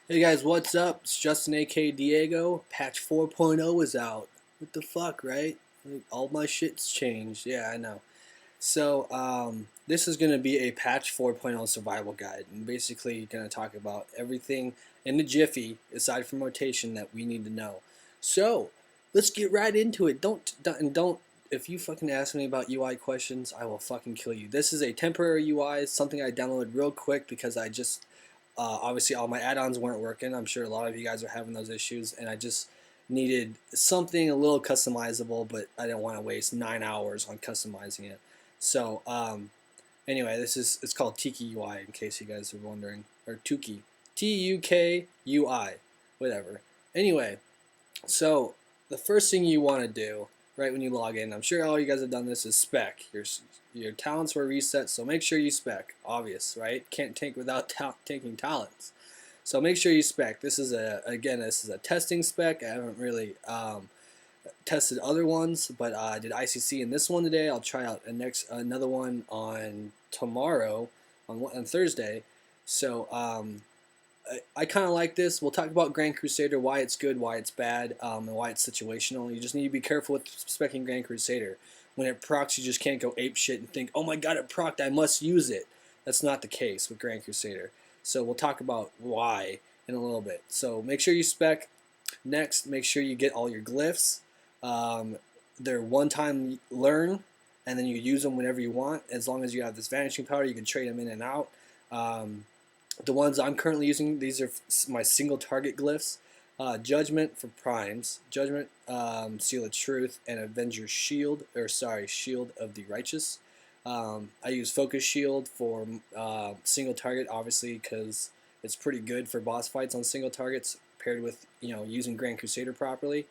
Hey guys, what's up? It's Justin aka Diego. Patch 4.0 is out. What the fuck, right? Like, all my shit's changed. Yeah, I know. This is going to be a patch 4.0 survival guide. And basically going to talk about everything in the Jiffy, aside from rotation, that we need to know. So, let's get right into it. Don't, if you fucking ask me about UI questions, I will fucking kill you. This is a temporary UI. It's something I downloaded real quick because I just obviously, all my add-ons weren't working. I'm sure a lot of you guys are having those issues, and I just needed something a little customizable, but I didn't want to waste 9 hours on customizing it. So, anyway, it's called Tiki UI, in case you guys are wondering, or Tuki, Tukui, whatever. Anyway, so the first thing you want to do right when you log in, I'm sure all you guys have done this, is spec. Your talents were reset, so make sure you spec. Obvious, right? Can't tank without taking talents. So make sure you spec. This is a testing spec. I haven't really tested other ones, but I did ICC in this one today. I'll try out another one on tomorrow, on Thursday. So I kind of like this. We'll talk about Grand Crusader, why it's good, why it's bad, and why it's situational. You just need to be careful with specing Grand Crusader. When it procs, you just can't go ape shit and think, oh my god, it procced, I must use it. That's not the case with Grand Crusader. So we'll talk about why in a little bit. So make sure you spec. Next, make sure you get all your glyphs. They're one-time learn, and then you use them whenever you want. As long as you have this vanishing power, you can trade them in and out. The ones I'm currently using, these are my single target glyphs. Judgment for primes, Judgment, Seal of Truth, and Avenger Shield, Shield of the Righteous. I use Focus Shield for single target, obviously, because it's pretty good for boss fights on single targets, paired with using Grand Crusader properly.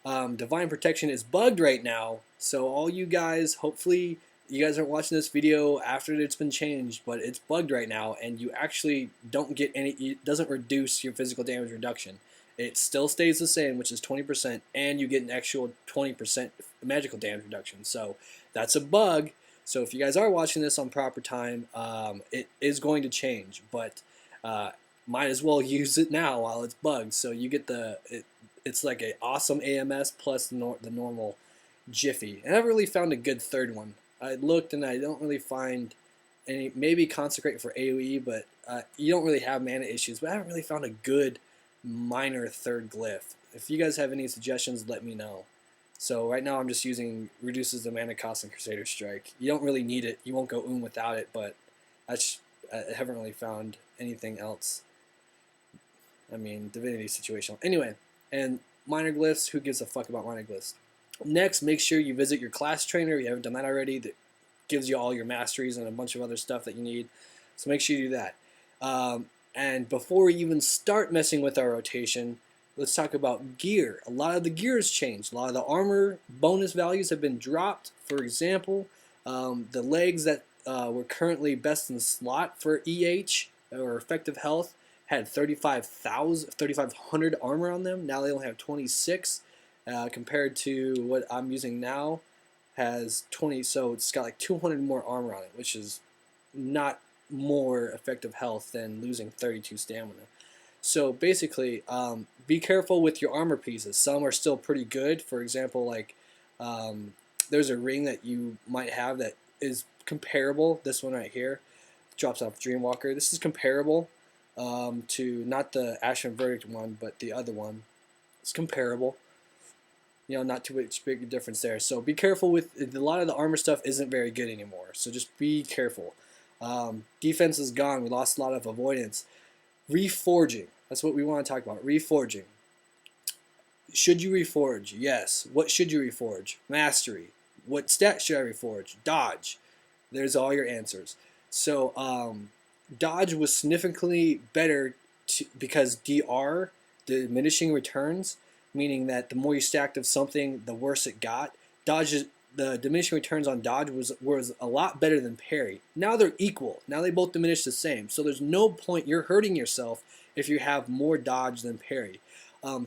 Divine Protection is bugged right now, so all you guys, hopefully you guys aren't watching this video after it's been changed, but it's bugged right now, and you actually don't get any, it doesn't reduce your physical damage reduction. It still stays the same, which is 20%, and you get an actual 20% magical damage reduction. So that's a bug. So if you guys are watching this on proper time, it is going to change, but might as well use it now while it's bugged. So you get it's like an awesome AMS plus the normal Jiffy. And I haven't really found a good third one. I looked and I don't really find any, maybe Consecrate for AoE, but you don't really have mana issues. But I haven't really found a good minor third glyph. If you guys have any suggestions, let me know. So right now I'm just using reduces the mana cost in Crusader Strike. You don't really need it. You won't go without it, but I haven't really found anything else. I mean, Divinity situational. Anyway, and minor glyphs, who gives a fuck about minor glyphs? Next, make sure you visit your class trainer if you haven't done that already. That gives you all your masteries and a bunch of other stuff that you need. So make sure you do that. And before we even start messing with our rotation, let's talk about gear. A lot of the gear has changed. A lot of the armor bonus values have been dropped. For example, the legs that were currently best in slot for EH, or effective health, had 3,500 armor on them. Now they only have 26, compared to what I'm using now has 20. So it's got like 200 more armor on it, which is not more effective health than losing 32 stamina. So basically, be careful with your armor pieces. Some are still pretty good. For example, like there's a ring that you might have that is comparable. This one right here drops off Dreamwalker. This is comparable to not the Ashen Verdict one, but the other one. It's comparable. Not too much big difference there. So be careful with a lot of the armor stuff isn't very good anymore. So just be careful. Defense is gone. We lost a lot of avoidance. Reforging. That's what we want to talk about. Reforging. Should you reforge? Yes. What should you reforge? Mastery. What stat should I reforge? Dodge. There's all your answers. So dodge was significantly better because DR, diminishing returns, meaning that the more you stacked of something, the worse it got. The diminishing returns on dodge was a lot better than parry. Now they're equal. Now they both diminish the same. So there's no point. You're hurting yourself if you have more dodge than parry.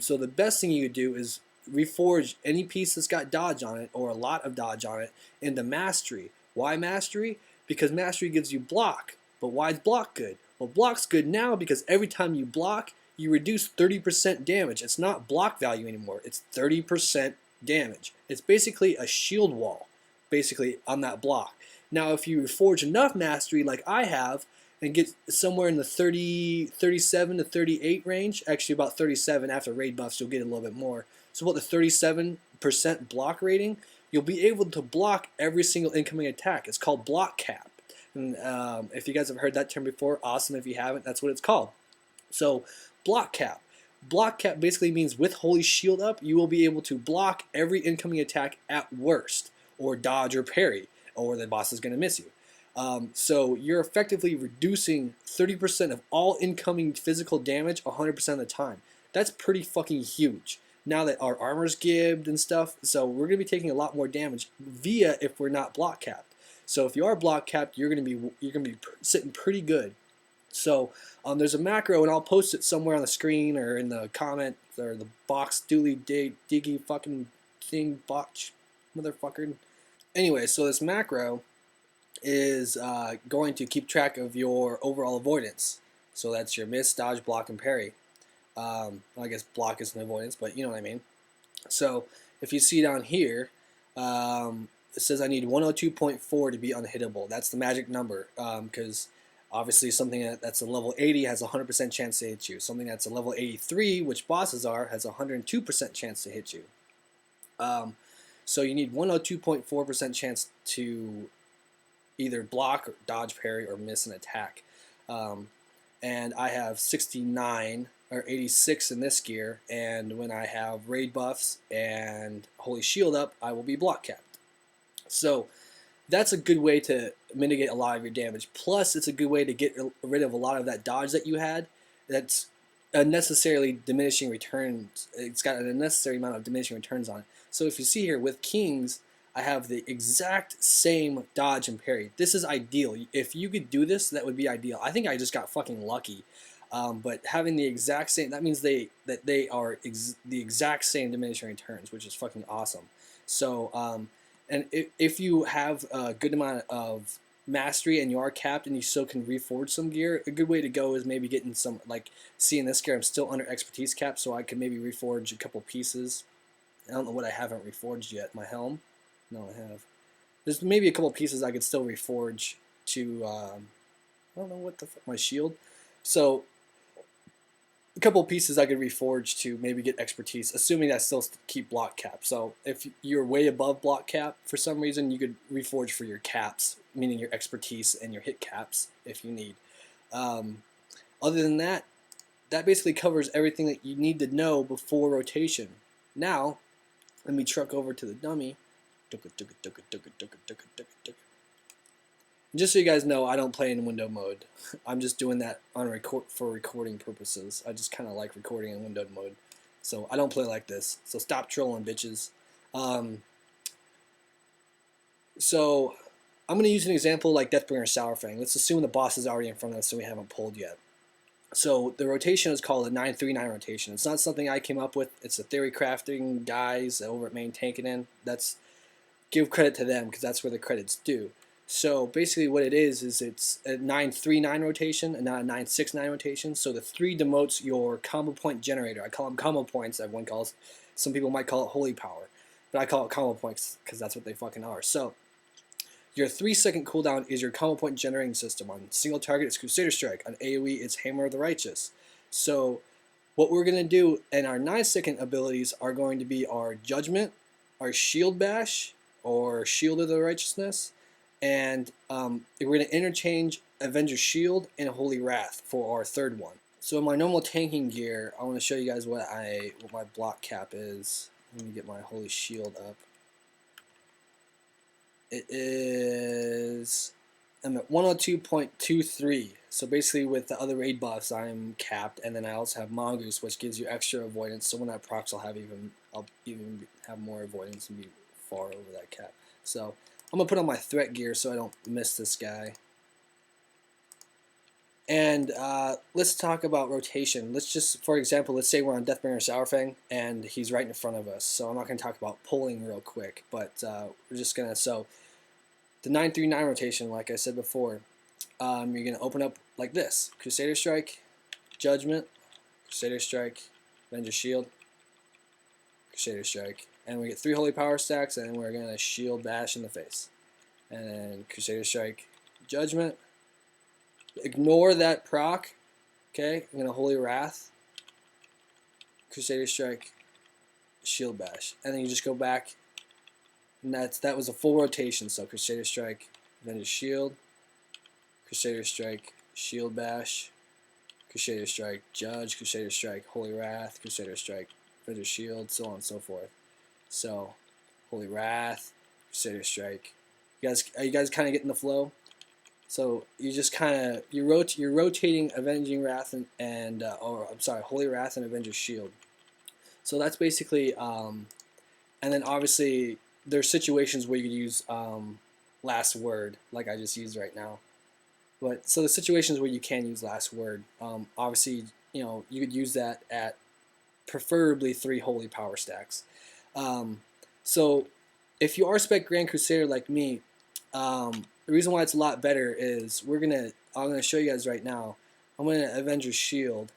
So the best thing you could do is reforge any piece that's got dodge on it, or a lot of dodge on it, into mastery. Why mastery? Because mastery gives you block. But why is block good? Well, block's good now because every time you block, you reduce 30% damage. It's not block value anymore. It's 30% damage. It's basically a shield wall, basically, on that block. Now, if you forge enough mastery like I have and get somewhere in the 37 to 38 range, actually about 37 after raid buffs, you'll get a little bit more. So about the 37% block rating, you'll be able to block every single incoming attack. It's called block cap. And if you guys have heard that term before, awesome. If you haven't, that's what it's called. So block cap. Block cap basically means with Holy Shield up, you will be able to block every incoming attack at worst, or dodge or parry, or the boss is going to miss you. So you're effectively reducing 30% of all incoming physical damage 100% of the time. That's pretty fucking huge. Now that our armor's gibbed and stuff, so we're going to be taking a lot more damage via if we're not block capped. So if you are block capped, you're going to be sitting pretty good. So there's a macro, and I'll post it somewhere on the screen or in the comment or the box dooley diggy fucking thing botch motherfucker. Anyway, so this macro is going to keep track of your overall avoidance. So that's your miss, dodge, block, and parry. Well, I guess block is an avoidance, but you know what I mean. So if you see down here, it says I need 102.4 to be unhittable. That's the magic number, because obviously something that's a level 80 has a 100% chance to hit you. Something that's a level 83, which bosses are, has a 102% chance to hit you. So you need 102.4% chance to either block, or dodge, parry, or miss an attack. And I have 69 or 86 in this gear, and when I have raid buffs and Holy Shield up, I will be block capped. So that's a good way to mitigate a lot of your damage. Plus, it's a good way to get rid of a lot of that dodge that you had. That's unnecessarily diminishing returns. It's got an unnecessary amount of diminishing returns on it. So if you see here with Kings, I have the exact same dodge and parry. This is ideal. If you could do this, that would be ideal. I think I just got fucking lucky. But having the exact same, that means they are the exact same diminishing returns, which is fucking awesome. So, and if you have a good amount of mastery and you are capped and you still can reforge some gear, a good way to go is maybe getting some, like, seeing this gear, I'm still under expertise cap, so I could maybe reforge a couple pieces. I don't know what I haven't reforged yet. My helm? No, I have. There's maybe a couple pieces I could still reforge to, I don't know what the fuck, my shield. So, a couple pieces I could reforge to maybe get expertise, assuming I still keep block cap. So if you're way above block cap for some reason, you could reforge for your caps, meaning your expertise and your hit caps if you need. Other than that, that basically covers everything that you need to know before rotation. Now, let me truck over to the dummy. Just so you guys know, I don't play in window mode. I'm just doing that on for recording purposes. I just kind of like recording in windowed mode. So I don't play like this. So stop trolling, bitches. So I'm going to use an example like Deathbringer Sourfang. Let's assume the boss is already in front of us, so we haven't pulled yet. So the rotation is called a 939 rotation. It's not something I came up with. It's the theory crafting guys over at Main Tankin'. That's, give credit to them because that's where the credit's due. So basically what it is it's a 939 rotation and not a 969 rotation. So the 3 denotes your combo point generator. I call them combo points, everyone calls. Some people might call it holy power. But I call it combo points because that's what they fucking are. So your 3-second cooldown is your combo point generating system. On single target, it's Crusader Strike. On AoE, it's Hammer of the Righteous. So what we're going to do in our 9-second abilities are going to be our Judgment, our Shield Bash, or Shield of the Righteousness, and we're going to interchange Avenger Shield and Holy Wrath for our third one. So in my normal tanking gear, I want to show you guys what my block cap is. Let me get my Holy Shield up. It is, I'm at 102.23. So basically with the other raid buffs, I'm capped, and then I also have Mongoose, which gives you extra avoidance. So when I procs, I'll even have more avoidance and be far over that cap. So I'm going to put on my threat gear so I don't miss this guy. And let's talk about rotation. Let's just, for example, let's say we're on Deathbringer Sourfang and he's right in front of us. So I'm not going to talk about pulling real quick, but we're just going to, so the 939 rotation, like I said before, you're going to open up like this. Crusader Strike, Judgment, Crusader Strike, Avenger Shield, Crusader Strike. And we get 3 Holy Power stacks, and we're going to Shield Bash in the face. And then Crusader Strike, Judgment. Ignore that proc. Okay, I'm going to Holy Wrath, Crusader Strike, Shield Bash. And then you just go back. And that was a full rotation. So Crusader Strike, Avenger Shield, Crusader Strike, Shield Bash, Crusader Strike, Judge, Crusader Strike, Holy Wrath, Crusader Strike, Avenger Shield, so on and so forth. So, Holy Wrath, Crusader Strike. Are you guys kind of getting the flow? So you just kind of you're rotating Avenging Wrath and Holy Wrath and Avenger Shield. So that's basically, and then obviously there's situations where you could use last word, like I just used right now. But so the situations where you can use last word, obviously you could use that at preferably 3 Holy Power stacks. So if you are Spec Grand Crusader like me, the reason why it's a lot better is I'm gonna show you guys right now. I'm gonna Avenger Shield.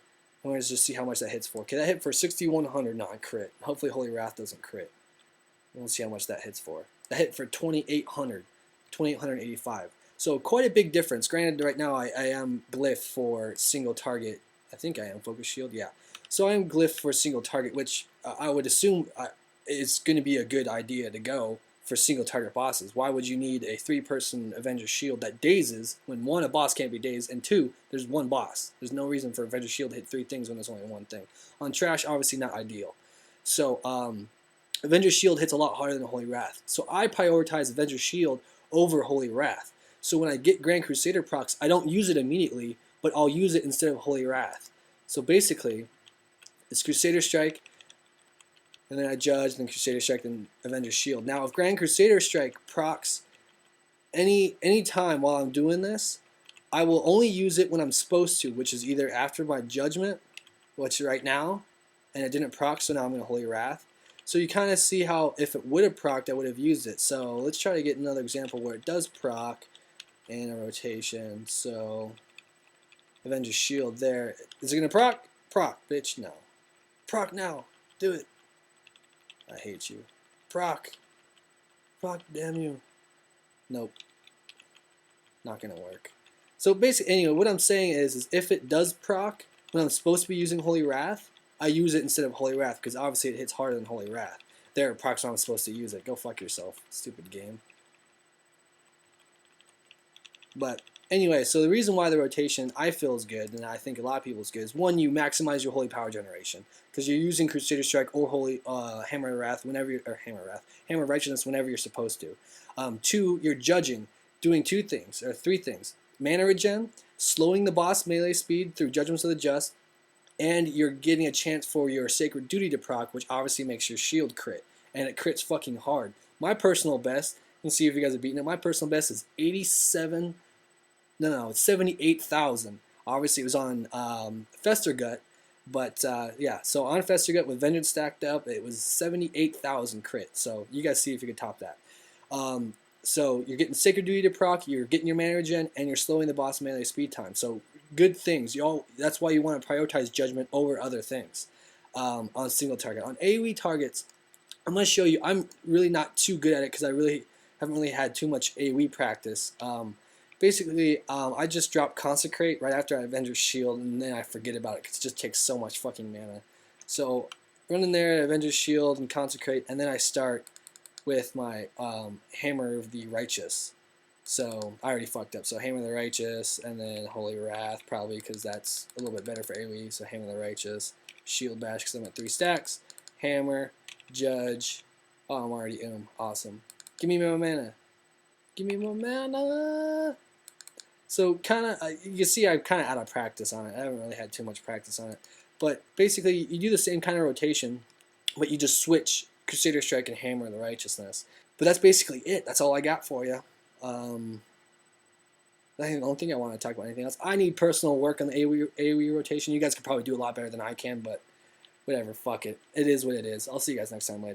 I'm gonna just see how much that hits for. Okay, that hit for 6,100 non-crit. Hopefully Holy Wrath doesn't crit. We'll see how much that hits for. That hit for 2,800, 2,885. So quite a big difference. Granted, right now I am glyph for single target. I think I am Focus Shield. Yeah. So I am glyph for single target, which I would assume is going to be a good idea to go for single target bosses. Why would you need a 3-person Avenger Shield that dazes when 1, a boss can't be dazed, and 2, there's 1 boss. There's no reason for Avenger Shield to hit 3 things when there's only 1 thing. On trash, obviously not ideal. So Avenger Shield hits a lot harder than Holy Wrath. So I prioritize Avenger Shield over Holy Wrath. So when I get Grand Crusader procs, I don't use it immediately, but I'll use it instead of Holy Wrath. So basically, it's Crusader Strike, and then I Judge, then Crusader Strike, then Avenger Shield. Now, if Grand Crusader Strike procs any time while I'm doing this, I will only use it when I'm supposed to, which is either after my Judgment, which right now, and it didn't proc, so now I'm going to Holy Wrath. So you kind of see how if it would have procced, I would have used it. So let's try to get another example where it does proc and a rotation. So Avenger Shield there. Is it going to proc? Proc, bitch, no. Proc now. Do it. I hate you. Proc. Proc, damn you. Nope. Not going to work. So basically, anyway, what I'm saying is if it does proc, when I'm supposed to be using Holy Wrath, I use it instead of Holy Wrath because obviously it hits harder than Holy Wrath. There, it procs when I'm supposed to use it. Go fuck yourself, stupid game. But anyway, so the reason why the rotation I feel is good, and I think a lot of people is good, is 1, you maximize your Holy Power generation because you're using Crusader Strike or Holy Hammer Wrath whenever Hammer Righteousness whenever you're supposed to. 2, you're judging, doing 2 things or 3 things: mana regen, slowing the boss melee speed through Judgments of the Just, and you're getting a chance for your Sacred Duty to proc, which obviously makes your shield crit, and it crits fucking hard. My personal best, let's see if you guys are beating it. My personal best is 87. No, it's 78,000. Obviously, it was on Festergut, but yeah. So on Festergut with Vengeance stacked up, it was 78,000 crit. So you guys see if you can top that. So you're getting Sacred Duty to proc, you're getting your mana regen, and you're slowing the boss melee speed time. So good things. That's why you want to prioritize Judgment over other things on single target. On AoE targets, I'm going to show you. I'm really not too good at it because I really haven't really had too much AoE practice. Basically, I just drop Consecrate right after I Avenger Shield, and then I forget about it because it just takes so much fucking mana. So run in there, Avenger Shield, and Consecrate, and then I start with my Hammer of the Righteous. So I already fucked up. So Hammer of the Righteous, and then Holy Wrath, probably because that's a little bit better for AoE. So Hammer of the Righteous, Shield Bash because I'm at 3 stacks, Hammer, Judge. Oh, I'm already awesome. Give me more mana. Give me more mana. So kind of, you can see I'm kind of out of practice on it. I haven't really had too much practice on it. But basically, you do the same kind of rotation, but you just switch Crusader Strike and Hammer of the Righteousness. But that's basically it. That's all I got for you. I don't think I want to talk about anything else. I need personal work on the AoE rotation. You guys could probably do a lot better than I can, but whatever, fuck it. It is what it is. I'll see you guys next time later.